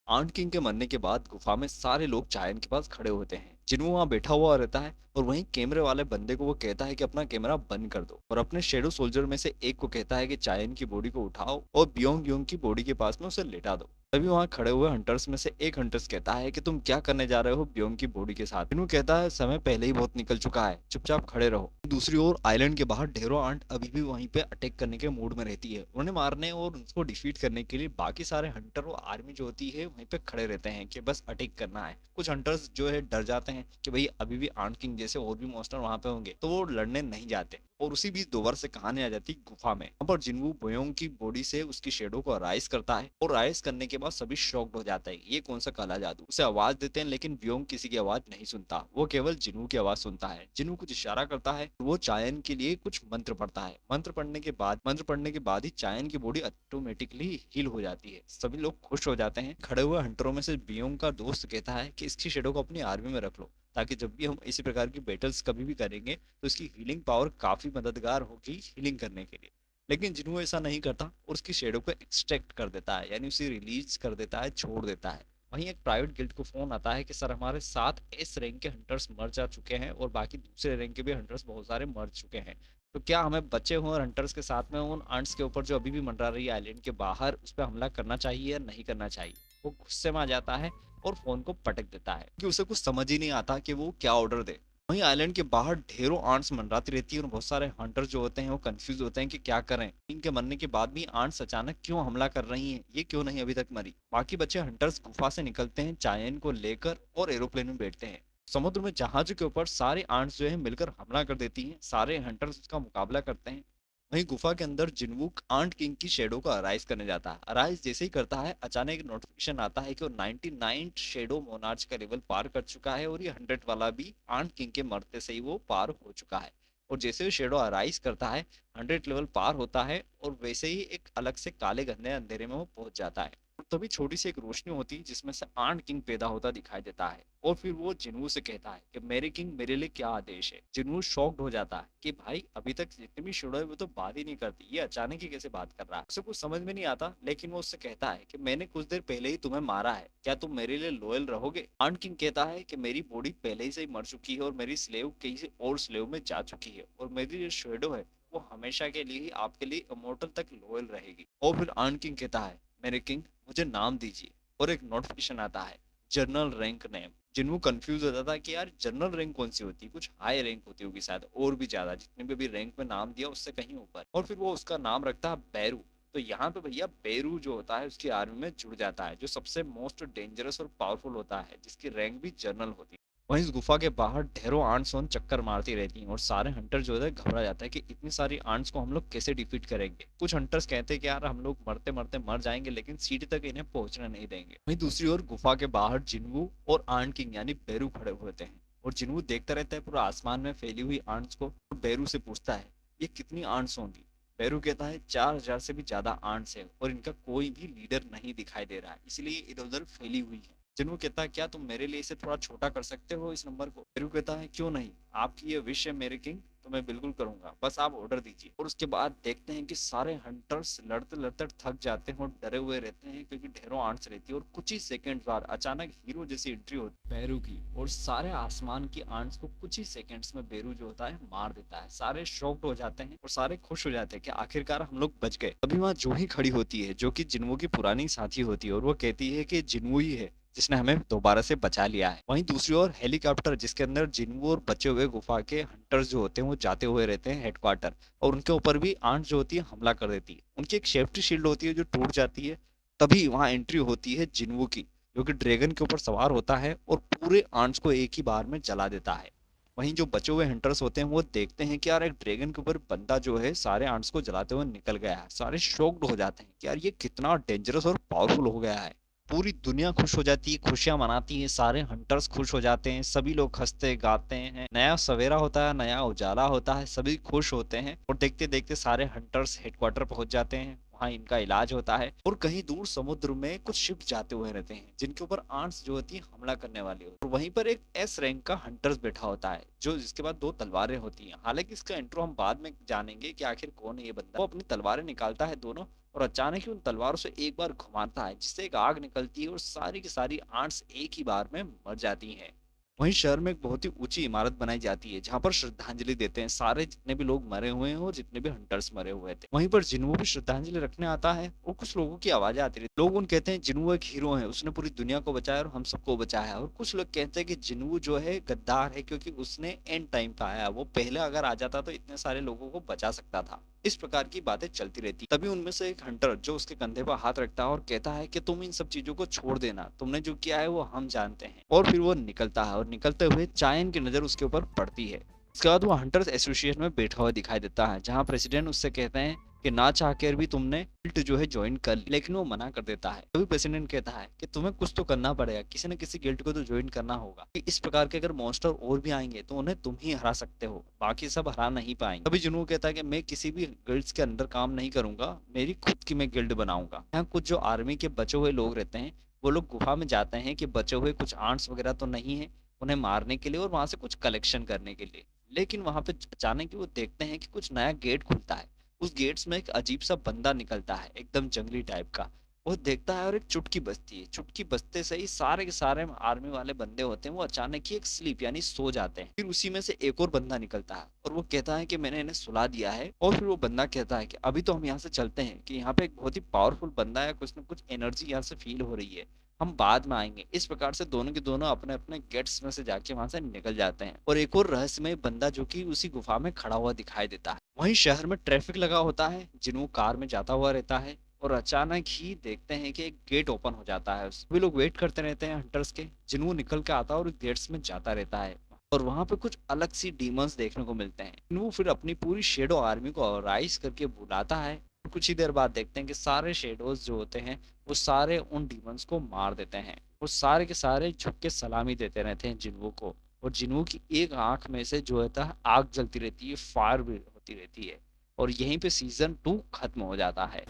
Aunt king के मरने के बाद गुफा में सारे लोग चायन के पास खड़े होते हैं। जिन्हों वहां बैठा हुआ रहता है और वहीं कैमरे वाले बंदे को वो कहता है कि अपना कैमरा बंद कर दो और अपने शेडो सोल्जर में से एक को कहता है कि चायन की बॉडी को उठाओ और बियोंग योंग की बॉडी के पास में उसे लेटा दो। तभी वहां खड़े हुए हंटर्स में से एक हंटर्स कहता है कि तुम क्या करने जा रहे हो बियोंग की बॉडी के साथ। जिन्हों कहता है समय पहले ही बहुत निकल चुका है, चुपचाप खड़े रहो। दूसरी ओर आइलैंड के बाहर ढेरों आंट अभी भी वहीं पे अटैक करने के मूड में रहती है। उन्हें मारने और उसको डिफीट करने के लिए बाकी सारे हंटर और आर्मी जो होती है वहीं पे खड़े रहते हैं कि बस अटैक करना है। कुछ हंटर्स जो है डर जाते हैं कि भाई अभी भी आंट किंग जैसे और भी मॉन्स्टर वहां पे होंगे, तो वो लड़ने नहीं जाते। और उसी बीच दोबारा से कहानी आ जाती गुफा में। वहां पर जिनवू बोयोंग की बॉडी से उसकी शेडो को राइज करता है और राइज करने के बाद सभी शॉक्ड हो जाता है, ये कौन सा काला जादू। उसे आवाज देते हैं लेकिन बोयोंग किसी की आवाज नहीं सुनता, वो केवल जिनवू की आवाज सुनता है। जिनवू कुछ इशारा करता है, वो चायन के लिए कुछ मंत्र पढ़ता है। मंत्र पढ़ने के बाद ही चायन की बॉडी ऑटोमेटिकली हील हो जाती है। सभी लोग खुश हो जाते हैं। खड़े हुए हंटरों में से बियोंग का दोस्त कहता है कि इसकी शेडो को अपनी आर्मी में रख लो, ताकि जब भी हम इसी प्रकार की बैटल्स कभी भी करेंगे तो इसकी हीलिंग पावर काफी मददगार होगी हीलिंग करने के लिए। लेकिन जिन्हों ऐसा नहीं करता और उसकी शेडो को एक्सट्रैक्ट कर देता है, यानी उसे रिलीज कर देता है, छोड़ देता है। वहीं एक प्राइवेट गिल्ड को फोन आता है कि सर हमारे साथ एस रैंक के हंटर्स मर जा चुके हैं और बाकी दूसरे रैंक के भी हंटर्स बहुत सारे मर चुके हैं। तो क्या हमें बचे हुए हंटर्स के साथ में उन आंट्स के ऊपर जो अभी भी मंडरा रही है आइलैंड के बाहर, उस पर हमला करना चाहिए या नहीं करना चाहिए। वो गुस्से में आ जाता है और फोन को पटक देता है कि उसे कुछ समझ ही नहीं आता कि वो क्या ऑर्डर दे। वहीं आइलैंड के बाहर ढेरों आंट्स मंडराती रहती है और बहुत सारे हंटर जो होते हैं वो कंफ्यूज होते हैं कि क्या करें। इनके मरने के बाद भी आंट्स अचानक क्यों हमला कर रही हैं, ये क्यों नहीं अभी तक मरी। बाकी बचे हंटर्स गुफा से निकलते हैं चायन को लेकर और एरोप्लेन में बैठते हैं। समुद्र में जहाजों के ऊपर सारे आंट्स जो है मिलकर हमला कर देती हैं। सारे हंटर्स उसका मुकाबला करते हैं। वहीं गुफा के अंदर जिनवूक आंट किंग की शेडो को अराइज करने जाता है। अराइज जैसे ही करता है अचानक एक नोटिफिकेशन आता है कि वो 99 शेडो मोनार्च का लेवल पार कर चुका है और ये 100 वाला भी आंट किंग के मरते से ही वो पार हो चुका है। और जैसे ही शेडो अराइज करता है 100 लेवल पार होता है और वैसे ही एक अलग से काले घने अंधेरे में वो पहुंच जाता है। और तभी छोटी सी एक रोशनी होती है जिसमें से आंट किंग पैदा होता दिखाई देता है और फिर वो जिन्वू से कहता है कि मेरे किंग मेरे लिए क्या आदेश है। जिन्वू शॉक्ड हो जाता है कि भाई अभी तक जितनी भी शेडो है वो तो बात ही नहीं करती, ये अचानक ही कैसे बात कर रहा है। उसे कुछ समझ में नहीं आता लेकिन वो उससे कहता है कि मैंने कुछ देर पहले ही तुम्हें मारा है, क्या तुम मेरे लिए लॉयल रहोगे। आंट किंग कहता है कि मेरी बॉडी पहले ही से ही मर चुकी है और मेरी स्लेव किसी और स्लेव में जा चुकी है और मेरी जो शेडो है वो हमेशा के लिए ही आपके लिए इमोर्टल तक लॉयल रहेगी। और फिर आंट किंग कहता है मेरे किंग मुझे नाम दीजिए। और एक नोटिफिकेशन आता है जनरल रैंक नेम। जिन्हों कंफ्यूज होता था कि यार जनरल रैंक कौन सी होती है, कुछ हाई रैंक होती होगी शायद और भी ज्यादा, जितने भी रैंक में नाम दिया उससे कहीं ऊपर। और फिर वो उसका नाम रखता है बैरू। तो यहाँ पे भैया बेरू जो होता है उसकी आर्मी में जुड़ जाता है, जो सबसे मोस्ट डेंजरस और पावरफुल होता है, जिसकी रैंक भी जनरल होती है। वहीं इस गुफा के बाहर ढेरों आंट्स ऑन चक्कर मारती रहती हैं और सारे हंटर जो है घबरा जाता है कि इतनी सारी आंट्स को हम लोग कैसे डिफीट करेंगे। कुछ हंटर्स कहते हैं कि यार हम लोग मरते मरते मर जाएंगे लेकिन सीटी तक इन्हें पहुंचने नहीं देंगे। वहीं दूसरी ओर गुफा के बाहर जिन्वू और आंट किंग यानी बेरू खड़े हुए होते हैं और जिन्वू देखता रहता है पूरा आसमान में फैली हुई आंट्स को और बेरू से पूछता है ये कितनी आंट्स होंगी। बेरू कहता है 4000 से भी ज्यादा आंट्स है और इनका कोई भी लीडर नहीं दिखाई दे रहा है, इसलिए इधर उधर फैली हुई है। जिन्हों कहता है क्या तुम मेरे लिए इसे थोड़ा छोटा कर सकते हो इस नंबर को। फिर कहता है क्यों नहीं, आपकी ये विश है मेरे किंग, तो मैं बिल्कुल करूंगा, बस आप ऑर्डर दीजिए। और उसके बाद देखते हैं कि सारे हंटर्स लड़ते लड़ते थक जाते हैं और डरे हुए रहते हैं क्योंकि ढेरों आंट्स रहती है। और कुछ ही सेकंड बाद अचानक हीरो जैसी एंट्री होती है बेरू की और सारे आसमान की आंट्स को कुछ ही सेकंड्स में बेरू जो होता है मार देता है। सारे शॉक्ड हो जाते हैं और सारे खुश हो जाते हैं कि आखिरकार हम लोग बच गए। अभी वहां जूही खड़ी होती है जो कि जिन्वू की पुरानी साथी होती है और वो कहती है कि जिन्वू ही है जिसने हमें दोबारा से बचा लिया है। वहीं दूसरी ओर हेलीकॉप्टर जिसके अंदर जिन्वू और बचे हुए गुफा के हंटर्स जो होते हैं वो जाते हुए रहते हैं हेडक्वार्टर, और उनके ऊपर भी आंट जो होती है हमला कर देती है। उनकी एक सेफ्टी शील्ड होती है जो टूट जाती है। तभी वहां एंट्री होती है जिन्वू की, जो कि ड्रैगन के ऊपर सवार होता है और पूरे आंट्स को एक ही बार में जला देता है। वहीं जो बचे हुए हंटर्स होते हैं वो देखते हैं कि यार एक ड्रैगन के ऊपर बंदा जो है सारे आंट्स को जलाते हुए निकल गया है। सारे शॉक्ड हो जाते हैं कि यार ये कितना डेंजरस और पावरफुल हो गया है। पूरी दुनिया खुश हो जाती है, खुशियां मनाती है, सारे हंटर्स खुश हो जाते हैं, सभी लोग हंसते गाते हैं, नया सवेरा होता है, नया उजाला होता है, सभी खुश होते हैं। और देखते देखते सारे हंटर्स हेडक्वार्टर पहुंच जाते हैं वहाँ इनका इलाज होता है और कहीं दूर समुद्र में कुछ शिप जाते हुए रहते हैं जिनके ऊपर आंट्स जो होती है हमला करने वाली होती है। और वहीं पर एक एस रैंक का हंटर्स बैठा होता है जो जिसके पास दो तलवारें होती हैं। हालांकि इसका इंट्रो हम बाद में जानेंगे कि आखिर कौन है ये बंदा। वो अपनी तलवारें निकालता है दोनों और अचानक ही उन तलवारों से एक बार घुमाता है जिससे एक आग निकलती है और सारी की सारी आंट्स एक ही बार में मर जाती हैं। वहीं शहर में एक बहुत ही ऊंची इमारत बनाई जाती है जहां पर श्रद्धांजलि देते हैं सारे जितने भी लोग मरे हुए हैं और जितने भी हंटर्स मरे हुए थे। वहीं पर जिन्हों भी श्रद्धांजलि रखने आता है और कुछ लोगों की आवाजें आती रही। लोग उन कहते हैं जिन्हों एक हीरो है, उसने पूरी दुनिया को बचाया और हम सबको बचाया। और कुछ लोग कहते हैं कि जिन्हों जो है गद्दार है क्योंकि उसने एंड टाइम पे आया, वो पहले अगर आ जाता तो इतने सारे लोगों को बचा सकता था। इस प्रकार की बातें चलती रहती। तभी उनमें से एक हंटर जो उसके कंधे पर हाथ रखता है और कहता है कि तुम इन सब चीजों को छोड़ देना, तुमने जो किया है वो हम जानते हैं। और फिर वो निकलता है और निकलते हुए चायन की नजर उसके ऊपर पड़ती है। इसके बाद वो हंटर्स एसोसिएशन में बैठा हुआ दिखाई देता है जहाँ प्रेसिडेंट उससे कहते हैं कि ना चाहकर भी तुमने गिल्ड जो है ज्वाइन कर ली, लेकिन वो मना कर देता है। तभी प्रेसिडेंट कहता है कि तुम्हें कुछ तो करना पड़ेगा, किसी न किसी गिल्ड को तो ज्वाइन करना होगा। कि इस प्रकार के अगर मॉन्स्टर और भी आएंगे तो उन्हें तुम ही हरा सकते हो, बाकी सब हरा नहीं पाएंगे। तभी जुनू कहता है कि मैं किसी भी गिल्ड्स के अंदर काम नहीं करूंगा, मेरी खुद की मैं गिल्ड बनाऊंगा। यहाँ कुछ जो आर्मी के बचे हुए लोग रहते हैं वो लोग गुफा में जाते हैं कि बचे हुए कुछ आंट्स वगैरह तो नहीं है उन्हें मारने के लिए और वहां से कुछ कलेक्शन करने के लिए। लेकिन वहां पे अचानक ही वो देखते हैं कि कुछ नया गेट खुलता है। उस गेट्स में एक अजीब सा बंदा निकलता है एकदम जंगली टाइप का। वो देखता है और एक चुटकी बजती है। चुटकी बजते से ही सारे के सारे आर्मी वाले बंदे होते हैं वो अचानक ही एक स्लीप यानी सो जाते हैं। फिर उसी में से एक और बंदा निकलता है और वो कहता है कि मैंने इन्हें सुला दिया है। और फिर वो बंदा कहता है कि अभी तो हम यहाँ से चलते हैं कि यहाँ पे एक बहुत ही पावरफुल बंदा है, कुछ ना कुछ एनर्जी यहाँ से फील हो रही है, हम बाद में आएंगे। इस प्रकार से दोनों के दोनों अपने अपने गेट्स में से जाके वहां से निकल जाते हैं। और एक और रहस्यमय बंदा जो कि उसी गुफा में खड़ा हुआ दिखाई देता है। वहीं शहर में ट्रैफिक लगा होता है, जिन्हों कार में जाता हुआ रहता है और अचानक ही देखते हैं कि एक गेट ओपन हो जाता है। सभी लोग वेट करते रहते हैं हंटर्स के। जिन्हों निकल के आता है और गेट्स में जाता रहता है और वहां पे कुछ अलग सी डीमंस देखने को मिलते हैं। जिन्हों फिर अपनी पूरी शेडो आर्मी को राइज करके बुलाता है। कुछ ही देर बाद देखते हैं कि सारे शेडोज जो होते हैं वो सारे उन डीमंस को मार देते हैं। वो सारे के सारे झुक के सलामी देते रहते हैं जिन्हों को। और जिन्हों की एक आंख में से जो होता है आग जलती रहती है, फायर भी होती रहती है। और यहीं पे सीजन 2 खत्म हो जाता है।